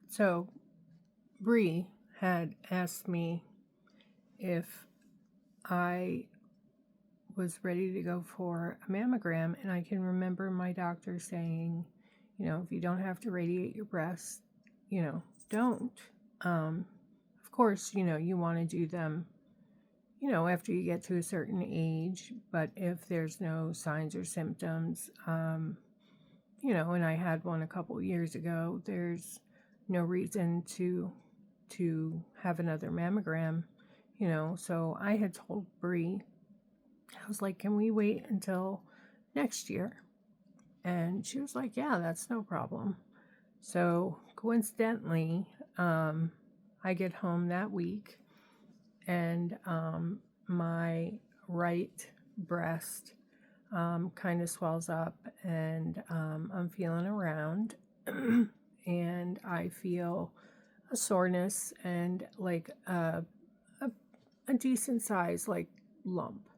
So Bree had asked me if I was ready to go for a mammogram, and I can remember my doctor saying, if you don't have to radiate your breasts, don't. Of course, you want to do them, after you get to a certain age, but if there's no signs or symptoms, and I had one a couple years ago, there's no reason to have another mammogram, so I had told Bree, I was like, can we wait until next year? And she was like, yeah, that's no problem. So coincidentally, I get home that week, and my right breast kind of swells up, and I'm feeling around, and I feel a soreness and like a decent size like lump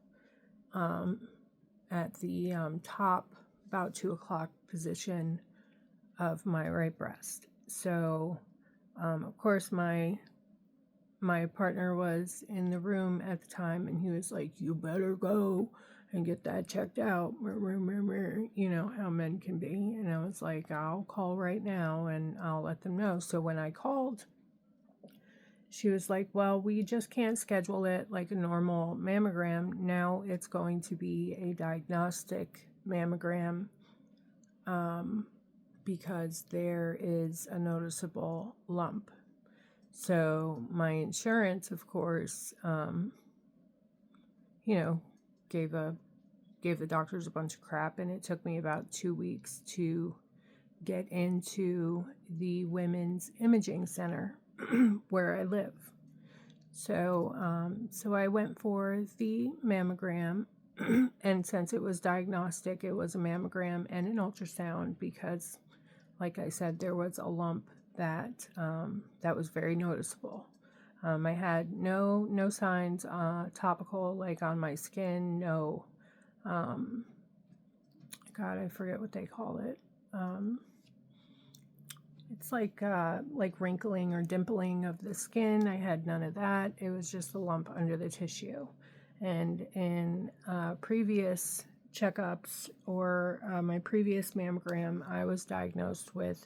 at the top, about 2 o'clock position of my right breast. So, of course, my partner was in the room at the time, and he was like, "You better go and get that checked out." You know how men can be. And I was like, "I'll call right now and I'll let them know." So when I called, she was like, "Well, we just can't schedule it like a normal mammogram. Now it's going to be a diagnostic mammogram because there is a noticeable lump." So my insurance, of course, gave the doctors a bunch of crap, and it took me about 2 weeks to get into the women's imaging center where I live. So, so I went for the mammogram, and since it was diagnostic, it was a mammogram and an ultrasound because, like I said, there was a lump that was very noticeable. I had no signs topical, like on my skin. No, God, I forget what they call it. It's like wrinkling or dimpling of the skin. I had none of that. It was just a lump under the tissue. And in previous checkups or my previous mammogram, I was diagnosed with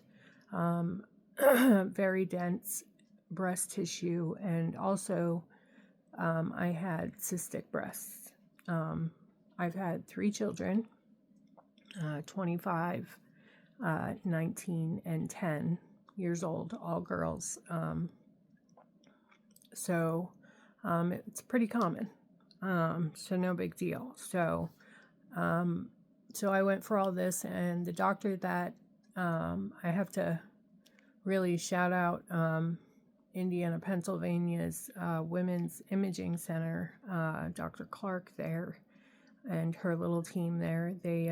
very dense breast tissue, and also I had cystic breasts. I've had 3 children, 25, 19, and 10 years old, all girls. So it's pretty common. So no big deal. So I went for all this, and the doctor that I have to really shout out Indiana, Pennsylvania's Women's Imaging Center, Dr. Clark there, and her little team there. They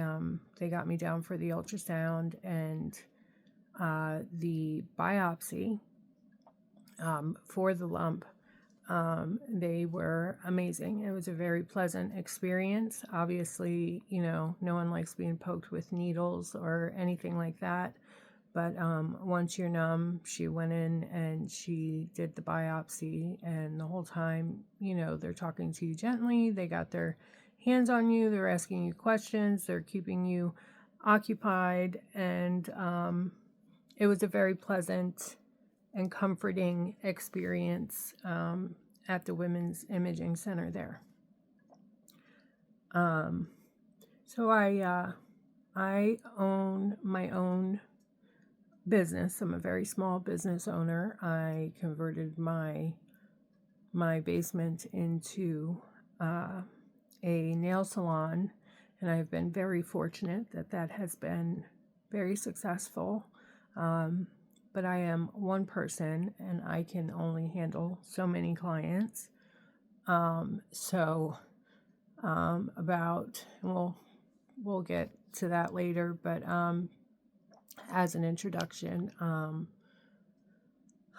got me down for the ultrasound and the biopsy for the lump. They were amazing. It was a very pleasant experience. Obviously, no one likes being poked with needles or anything like that. But once you're numb, she went in and she did the biopsy, and the whole time, they're talking to you gently. They got their hands on you. They're asking you questions. They're keeping you occupied, and it was a very pleasant and comforting experience at the Women's Imaging Center there. So I own my own business. I'm a very small business owner. I converted my basement into a nail salon, and I've been very fortunate that has been very successful. But I am one person, and I can only handle so many clients. We'll get to that later, but as an introduction,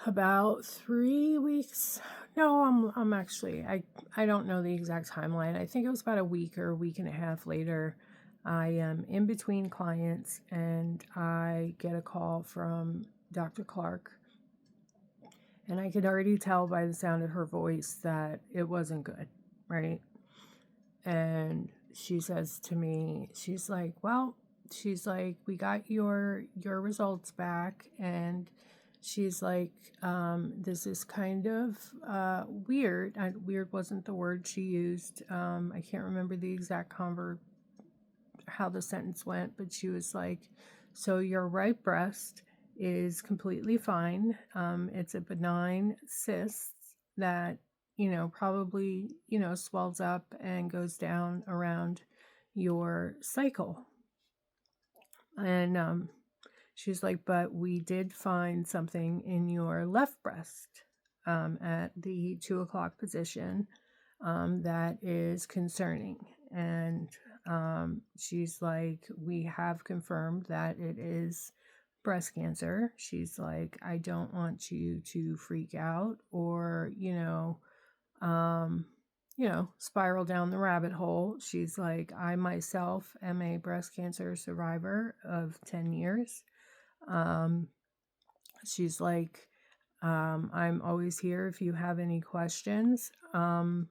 about 3 weeks. No, I'm actually, I don't know the exact timeline. I think it was about a week or a week and a half later. I am in between clients, and I get a call from Dr. Clark. And I could already tell by the sound of her voice that it wasn't good, right? And she says to me, she's like, well, she's like, we got your results back, and she's like, this is kind of weird. Weird wasn't the word she used. I can't remember the exact how the sentence went, but she was like, so your right breast is completely fine. It's a benign cyst that, probably, swells up and goes down around your cycle. And she's like, but we did find something in your left breast at the 2 o'clock position that is concerning. And she's like, we have confirmed that it is breast cancer. She's like, I don't want you to freak out or, spiral down the rabbit hole. She's like, I myself am a breast cancer survivor of 10 years. She's like, I'm always here if you have any questions. And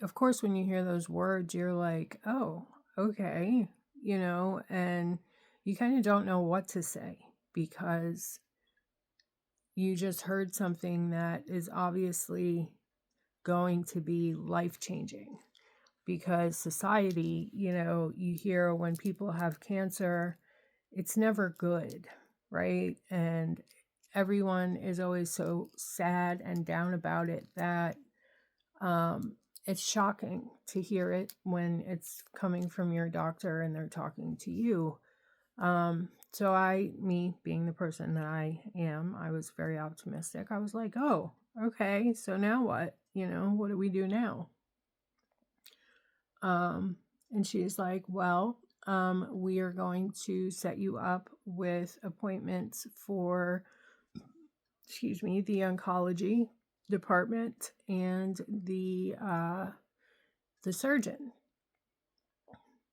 of course, when you hear those words, you're like, oh, okay, and you kind of don't know what to say because you just heard something that is obviously going to be life-changing. Because society, you hear when people have cancer, it's never good, right? And everyone is always so sad and down about it that it's shocking to hear it when it's coming from your doctor and they're talking to you. So me being the person that I am, I was very optimistic. I was like, oh, okay, so now what? What do we do now? And she's like, well, we are going to set you up with appointments for, the oncology department and the surgeon.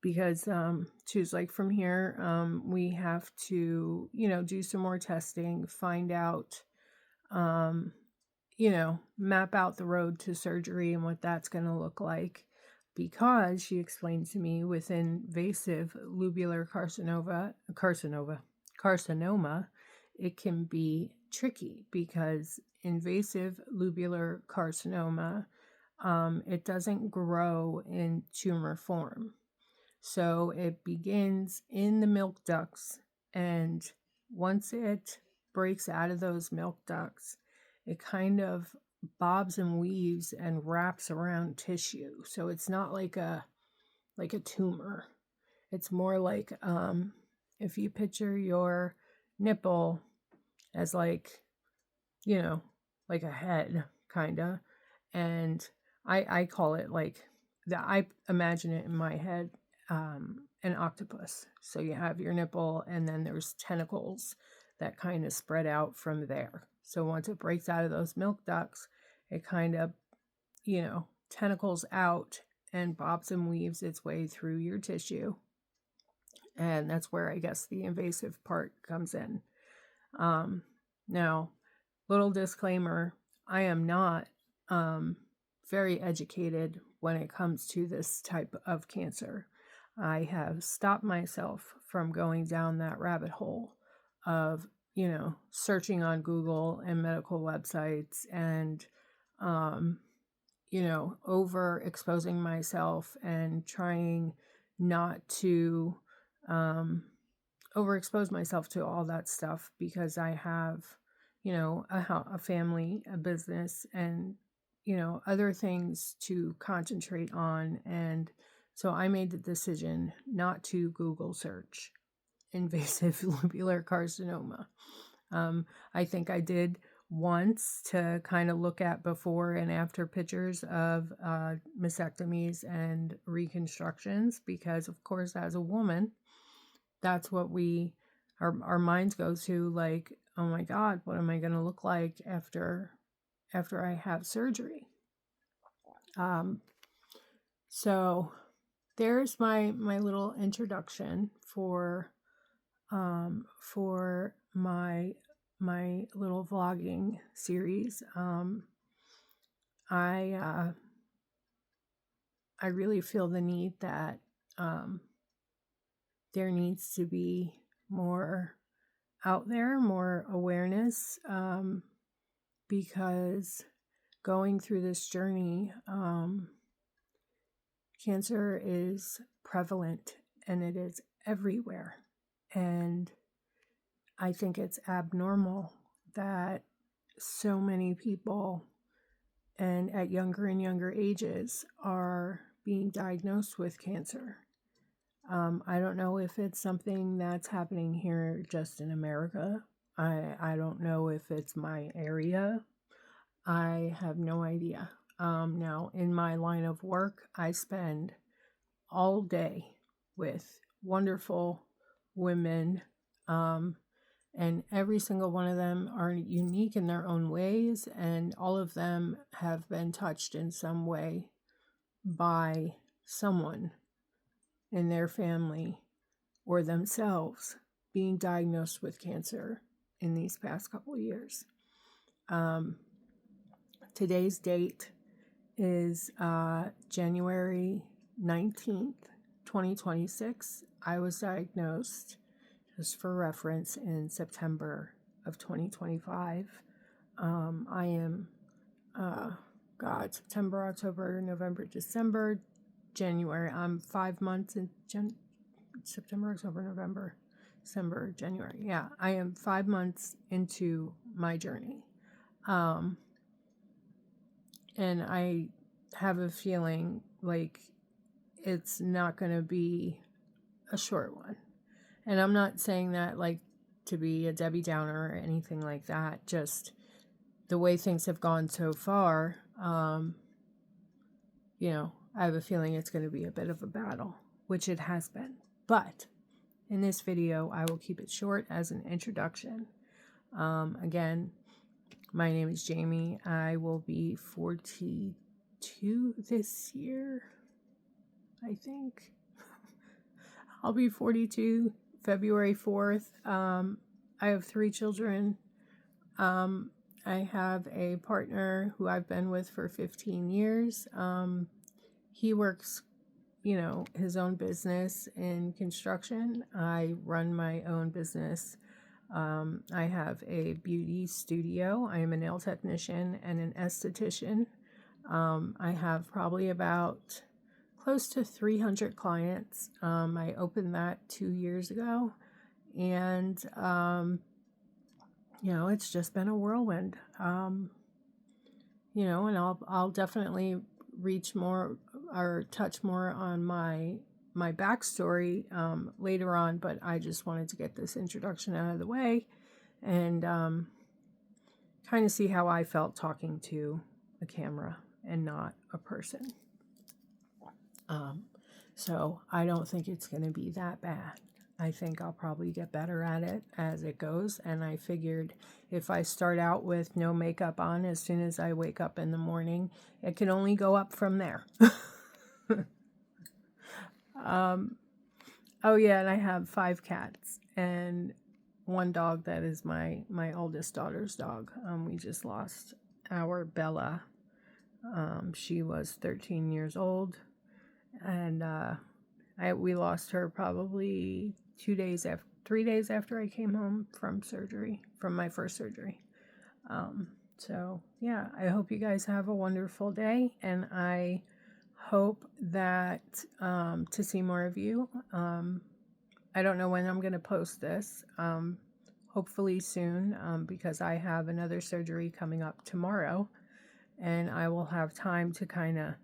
Because she was like, from here, we have to, do some more testing, find out, map out the road to surgery and what that's going to look like. Because she explained to me with invasive lobular carcinoma, it can be tricky because invasive lobular carcinoma, it doesn't grow in tumor form. So it begins in the milk ducts, and once it breaks out of those milk ducts, it kind of bobs and weaves and wraps around tissue. So it's not like a tumor. It's more like if you picture your nipple as like a head kinda, and I call it like I imagine it in my head, an octopus. So you have your nipple and then there's tentacles that kind of spread out from there. So once it breaks out of those milk ducts, it kind of, tentacles out and bobs and weaves its way through your tissue. And that's where I guess the invasive part comes in. Now, little disclaimer, I am not very educated when it comes to this type of cancer. I have stopped myself from going down that rabbit hole of, searching on Google and medical websites and, overexposing myself and trying not to overexpose myself to all that stuff because I have, a family, a business, and, other things to concentrate on. And so I made the decision not to Google search invasive lobular carcinoma. I think I did once to kind of look at before and after pictures of mastectomies and reconstructions, because of course, as a woman, that's what our minds go to, like, oh my God, what am I going to look like after I have surgery? So there's my little introduction for for my little vlogging series. I really feel the need that there needs to be more out there, more awareness, because going through this journey, cancer is prevalent and it is everywhere. And I think it's abnormal that so many people and at younger and younger ages are being diagnosed with cancer. I don't know if it's something that's happening here just in America. I don't know if it's my area. I have no idea. Now, in my line of work, I spend all day with wonderful women, and every single one of them are unique in their own ways, and all of them have been touched in some way by someone in their family or themselves being diagnosed with cancer in these past couple of years. Today's date is January 19th, 2026. I was diagnosed, just for reference, in September of 2025. I am, September, October, November, December, January. I'm 5 months in September, October, November, December, January. Yeah, I am 5 months into my journey. And I have a feeling like it's not going to be a short one. And I'm not saying that like to be a Debbie Downer or anything like that. Just the way things have gone so far, I have a feeling it's going to be a bit of a battle, which it has been. But in this video, I will keep it short as an introduction. Again, my name is Jamie. I will be 42 this year, I think. I'll be 42 February 4th. I have 3 children. I have a partner who I've been with for 15 years. He works, his own business in construction. I run my own business. I have a beauty studio. I am a nail technician and an esthetician. I have probably about close to 300 clients. I opened that 2 years ago, and it's just been a whirlwind. And I'll definitely reach more or touch more on my backstory later on, but I just wanted to get this introduction out of the way and kind of see how I felt talking to a camera and not a person. So I don't think it's going to be that bad. I think I'll probably get better at it as it goes. And I figured if I start out with no makeup on as soon as I wake up in the morning, it can only go up from there. Oh yeah, and I have 5 cats and 1 dog that is my oldest daughter's dog. We just lost our Bella. She was 13 years old, and we lost her probably 3 days after I came home from my first surgery. So yeah, I hope you guys have a wonderful day, and I hope that to see more of you. I don't know when I'm going to post this. Hopefully soon, because I have another surgery coming up tomorrow, and I will have time to kind of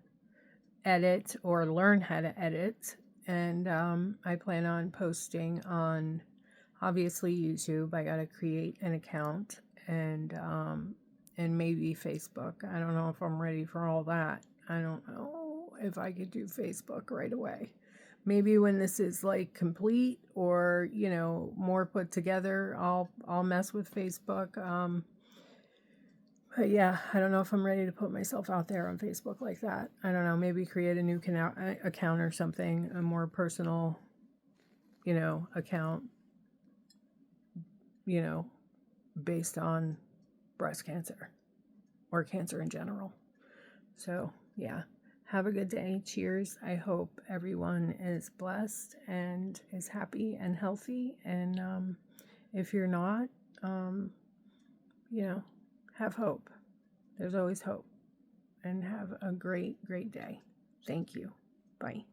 edit or learn how to edit. And I plan on posting on, obviously, YouTube. I got to create an account, and maybe Facebook. I don't know if I'm ready for all that. I don't know if I could do Facebook right away. Maybe when this is like complete or, more put together, I'll mess with Facebook. But yeah, I don't know if I'm ready to put myself out there on Facebook like that. I don't know, maybe create a new account or something, a more personal, account. you know, based on breast cancer or cancer in general. So, yeah, have a good day. Cheers. I hope everyone is blessed and is happy and healthy. And if you're not, you know, have hope. There's always hope. And have a great, great day. Thank you. Bye.